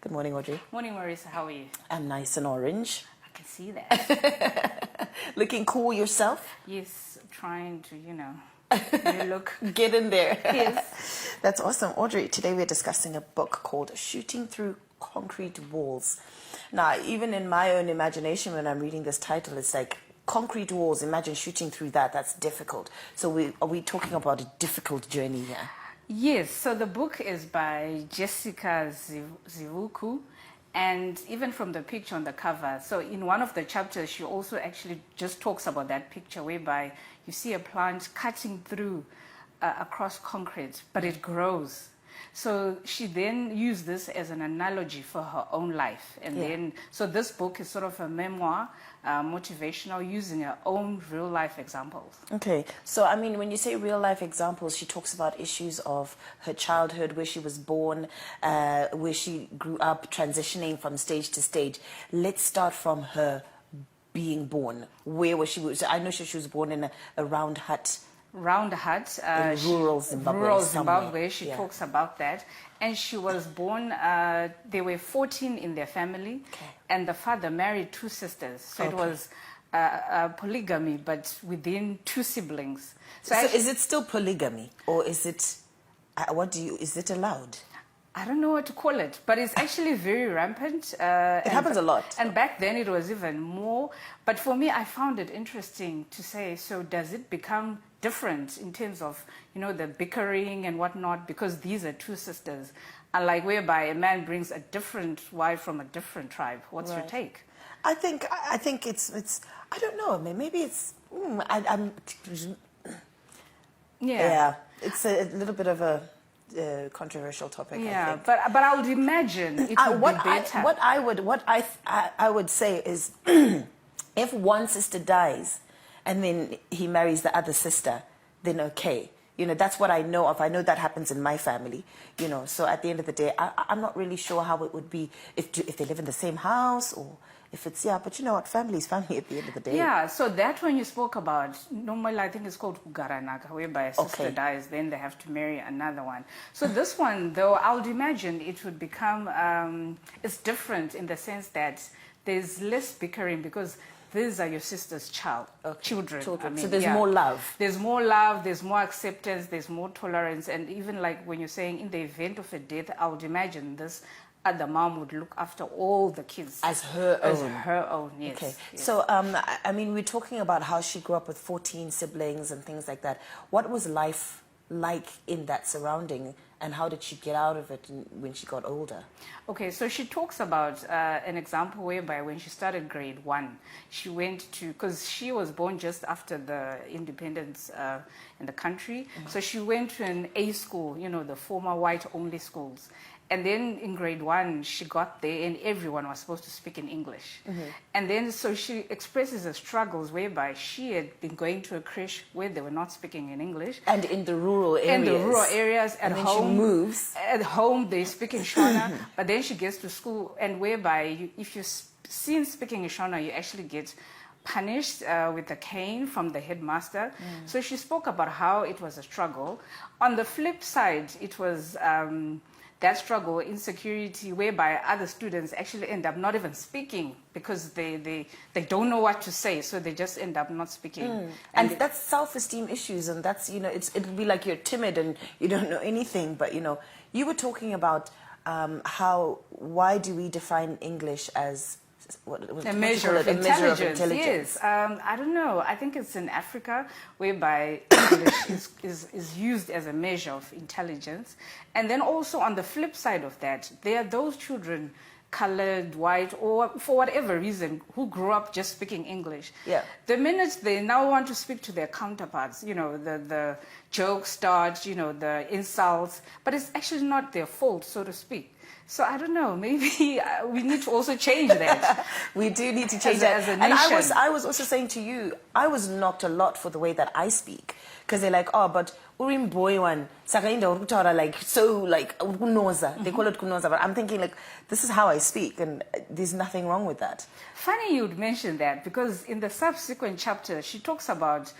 Good morning, Audrey. Morning, Marissa. How are you? I'm nice and orange. I can see that. Looking cool yourself? Yes, trying to, look. Get in there. Yes. That's awesome. Audrey, today we're discussing a book called Shooting Through Concrete Walls. Now, even in my own imagination, when I'm reading this title, it's like concrete walls. Imagine shooting through that. That's difficult. So are we talking about a difficult journey here? Yes, so the book is by Jesika Zivuku, and even from the picture on the cover, so in one of the chapters, she also actually just talks about that picture whereby you see a plant cutting through across concrete, but it grows. So she then used this as an analogy for her own life. And then, so this book is sort of a memoir, motivational, using her own real life examples. Okay. So, I mean, when you say real life examples, she talks about issues of her childhood, where she was born, where she grew up, transitioning from stage to stage. Let's start from her being born. Where was she? I know she was born in a round hut. Round hut. In rural Zimbabwe. Rural Zimbabwe. She talks about that. And she was born, there were 14 in their family. Okay. And the father married 2 sisters. So it was polygamy, but within 2 siblings. So is it still polygamy? Or is it, is it allowed? I don't know what to call it, but it's actually very rampant. It happens a lot. And back then it was even more. But for me, I found it interesting to say, so does it become different in terms of, the bickering and whatnot? Because these are 2 sisters. Unlike whereby a man brings a different wife from a different tribe. What's your take? I think it's I don't know. Maybe it's, yeah. It's a little bit of a controversial topic. Yeah, I think. but I would imagine it would be better. What I would say is, if one sister dies, and then he marries the other sister, then okay. That's what I know of. I know that happens in my family. So at the end of the day, I'm not really sure how it would be if they live in the same house, or if it's, but you know what, family is family at the end of the day. Yeah, so that one you spoke about, normally I think it's called Kugaranaka, whereby a sister dies, then they have to marry another one. So this one, though, I would imagine it would become, it's different in the sense that there's less bickering because these are your sister's children. I mean, so there's more love. There's more love, there's more acceptance, there's more tolerance. And even like when you're saying in the event of a death, I would imagine this the mom would look after all the kids. As her own. As her own, yes. Okay. Yes. So, I mean, we're talking about how she grew up with 14 siblings and things like that. What was life like in that surrounding, and how did she get out of it when she got older? Okay, so she talks about an example whereby when she started grade 1, she went to, because she was born just after the independence in the country, so she went to an A school, the former white-only schools. And then in grade 1, she got there and everyone was supposed to speak in English. And then so she expresses her struggles whereby she had been going to a creche where they were not speaking in English. And in the rural areas. In the rural areas. At home, she moves. At home, they speak in Shona. But then she gets to school and whereby if you're seen speaking in Shona, you actually get punished with a cane from the headmaster. So she spoke about how it was a struggle. On the flip side, it was that struggle, insecurity, whereby other students actually end up not even speaking because they don't know what to say, so they just end up not speaking. And that's self-esteem issues, and that's, it'll be like you're timid and you don't know anything, but, you were talking about why do we define English as a measure of intelligence. Yes, I don't know. I think it's in Africa whereby English is used as a measure of intelligence. And then also on the flip side of that, there are those children, colored, white, or for whatever reason, who grew up just speaking English. Yeah. The minute they now want to speak to their counterparts, the jokes start, the insults, but it's actually not their fault, so to speak. So I don't know, maybe we need to also change that. We do need to change that. As a nation. And I was also saying to you, I was knocked a lot for the way that I speak. Because they're like, but Urim boy one. Like so like kunoza. They call it kunoza, but I'm thinking like this is how I speak, and there's nothing wrong with that. Funny you'd mention that, because in the subsequent chapter she talks about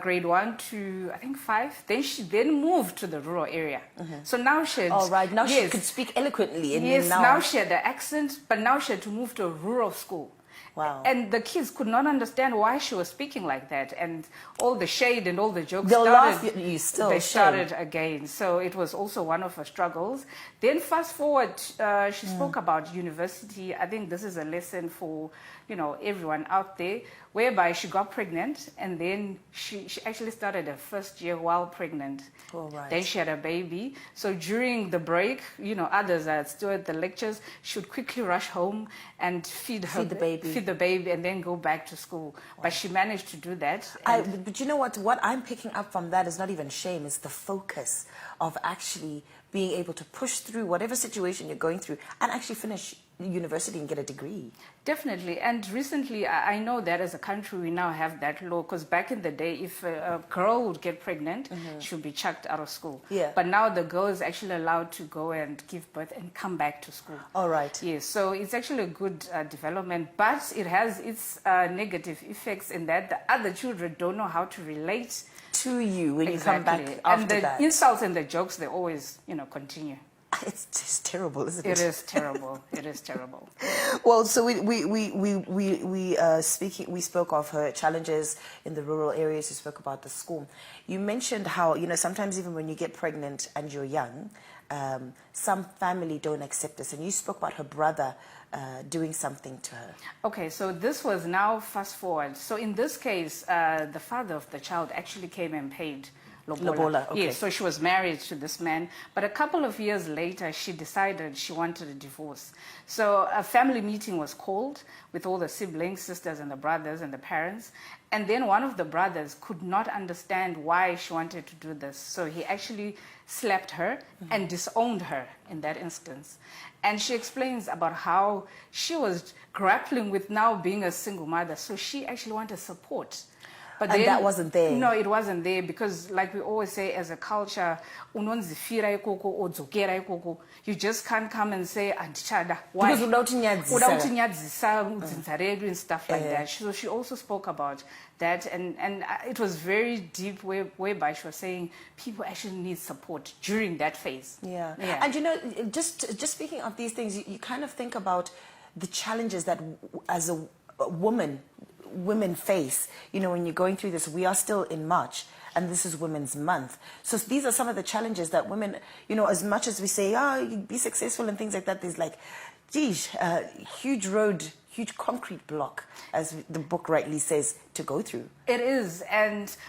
grade 1 to I think 5. Then she moved to the rural area. So now she had, Now yes, she could speak eloquently. And yes, now now she had the accent, but now she had to move to a rural school. Wow. And the kids could not understand why she was speaking like that, and all the shade and all the jokes they'll started, laugh at you still. they started again. So it was also one of her struggles. Then fast forward, she spoke about university. I think this is a lesson for, you know, everyone out there, whereby she got pregnant, and then she actually started her first year while pregnant. Oh, right. Then she had a baby. So during the break, you know, others are still at the lectures, she would quickly rush home and feed the baby, and then go back to school. Wow. But she managed to do that. But you know what? What I'm picking up from that is not even shame. It's the focus of actually being able to push through whatever situation you're going through and actually finish university and get a degree. Definitely. And recently, I know that as a country, we now have that law, because back in the day, if a girl would get pregnant, she would be chucked out of school. Yeah. But now the girl is actually allowed to go and give birth and come back to school. All right. Yes, so it's actually a good development, but it has its negative effects in that the other children don't know how to relate to you when exactly. you come back after and the that. insults and the jokes, they always, you know, continue. It's just terrible, isn't it? It is terrible. It is terrible. Well, so we spoke of her challenges in the rural areas. You spoke about the school. You mentioned how, you know, sometimes even when you get pregnant and you're young, some family don't accept this. And you spoke about her brother doing something to her. Okay, so this was now fast forward. So in this case, the father of the child actually came and paid lobola. Okay. Yes, so she was married to this man, but a couple of years later, she decided she wanted a divorce. So a family meeting was called with all the siblings, sisters and the brothers and the parents, and then one of the brothers could not understand why she wanted to do this. So he actually slapped her and disowned her in that instance. And she explains about how she was grappling with now being a single mother, so she actually wanted support. But and that wasn't there. No, it wasn't there, because like we always say as a culture, you just can't come and say, why? And stuff like that. So she also spoke about that, and it was very deep, whereby she was saying people actually need support during that phase. Yeah. And you know, just speaking of these things, you kind of think about the challenges that as a women face, you know, when you're going through this. We are still in March, and this is Women's Month. So these are some of the challenges that women, you know, as much as we say, you be successful and things like that, there's like, geez, huge road, huge concrete block, as the book rightly says, to go through. It is,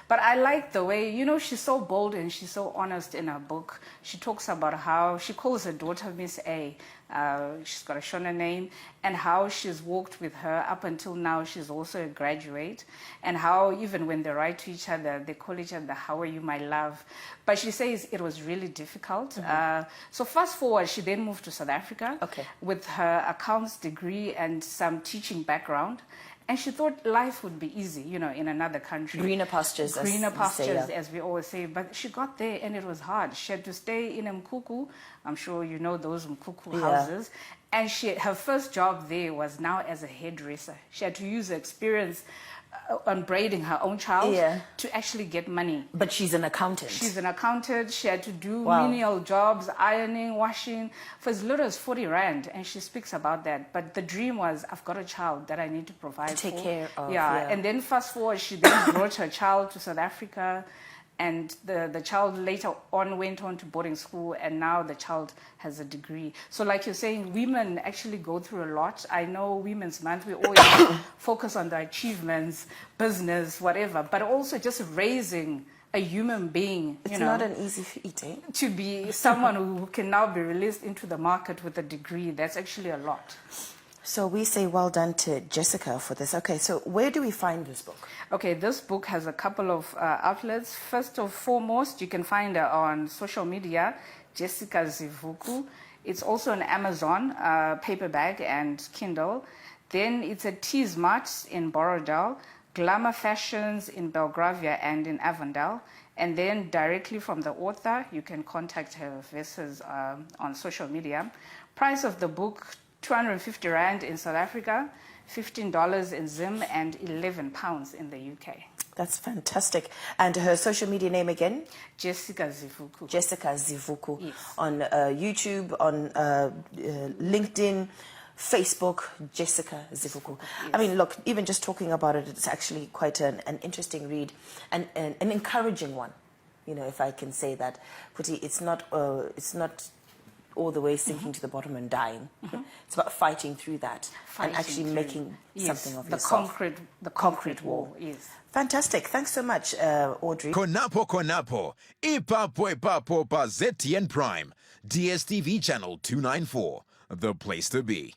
but I like the way, you know, she's so bold and she's so honest in her book. She talks about how she calls her daughter Miss A. She's got a Shona name, and how she's walked with her up until now. She's also a graduate, and how even when they write to each other, they call each other, "How are you, my love?" But she says it was really difficult. So fast forward, she then moved to South Africa with her accounts degree and some teaching background. And she thought life would be easy, you know, in another country. Greener pastures, as we always say. But she got there and it was hard. She had to stay in Mkuku. I'm sure you know those Mkuku houses. And her first job there was now as a hairdresser. She had to use her experience on braiding her own child to actually get money. But she's an accountant. She's an accountant. She had to do menial jobs, ironing, washing, for as little as 40 rand. And she speaks about that. But the dream was, I've got a child that I need to provide for. To take care of. And then fast forward, she then brought her child to South Africa. And the child later on went on to boarding school, and now the child has a degree. So like you're saying, women actually go through a lot. I know Women's Month, we always focus on the achievements, business, whatever, but also just raising a human being. It's not an easy feat, eh? To be someone who can now be released into the market with a degree, that's actually a lot. So we say well done to Jesika for this. Okay, so where do we find this book? Okay, this book has a couple of outlets. First and foremost, you can find her on social media, Jesika Zivuku. It's also on Amazon, paperback and Kindle. Then it's at T-Smart in Borodale, Glamour Fashions in Belgravia and in Avondale, And then directly from the author, you can contact her versus on social media. Price of the book, 250 Rand in South Africa, $15 in Zim, and £11 in the UK. That's fantastic. And her social media name again? Jesika Zivuku. Jesika Zivuku. Yes. On YouTube, on LinkedIn, Facebook, Jesika Zivuku. Yes. I mean, look, even just talking about it, it's actually quite an interesting read and an encouraging one, you know, if I can say that. Puti, it's not all the way sinking to the bottom and dying. It's about fighting through that and actually making something of yourself. The concrete wall. Yes. Fantastic. Thanks so much, Audrey. Konapo. Ipapo pa ZTN Prime. DSTV channel 294. The place to be.